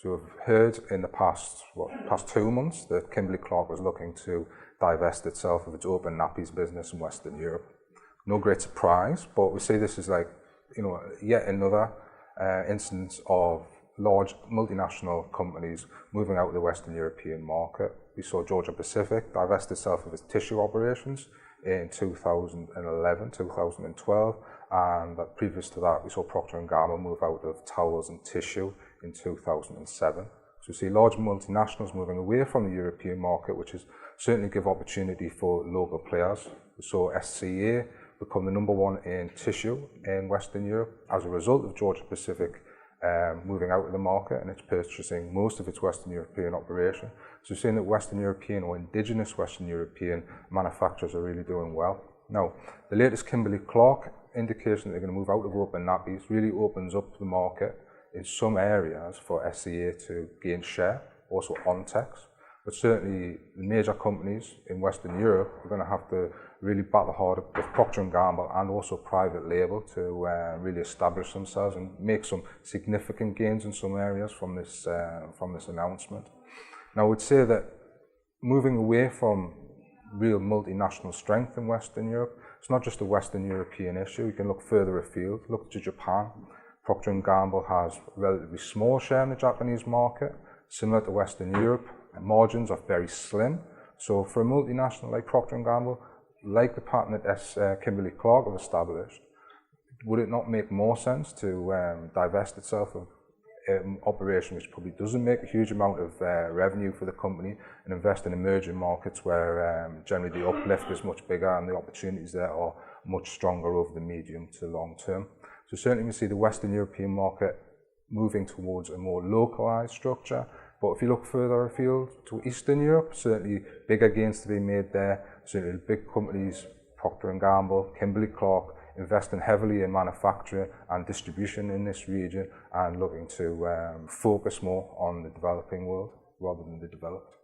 So we've heard in the past 2 months that Kimberly-Clark was looking to divest itself of its open nappies business in Western Europe. No great surprise, but we see this as like, yet another instance of large multinational companies moving out of the Western European market. We saw Georgia Pacific divest itself of its tissue operations in 2011, 2012, and previous to that we saw Procter & Gamble move out of towels and tissue in 2007. So we see large multinationals moving away from the European market, which is certainly give opportunity for local players. We saw SCA become the #1 in tissue in Western Europe as a result of Georgia Pacific moving out of the market, and it's purchasing most of its Western European operation. So we're seeing that Western European or indigenous Western European manufacturers are really doing well. Now, the latest Kimberly-Clark indication that they're going to move out of open nappies really opens up the market in some areas for SCA to gain share, also Ontex. But certainly the major companies in Western Europe are going to have to really battle hard with Procter & Gamble and also private label to really establish themselves and make some significant gains in some areas from this announcement. Now I would say that moving away from real multinational strength in Western Europe, it's not just a Western European issue. You can look further afield, look to Japan. Procter & Gamble has a relatively small share in the Japanese market, similar to Western Europe. Margins are very slim. So for a multinational like Procter & Gamble, like the pattern that Kimberly-Clark have established, would it not make more sense to divest itself of an operation which probably doesn't make a huge amount of revenue for the company and invest in emerging markets where generally the uplift is much bigger and the opportunities there are much stronger over the medium to long term. So certainly we see the Western European market moving towards a more localized structure. But if you look further afield to Eastern Europe, certainly bigger gains to be made there. Certainly the big companies, Procter & Gamble, Kimberly-Clark, investing heavily in manufacturing and distribution in this region and looking to focus more on the developing world rather than the developed.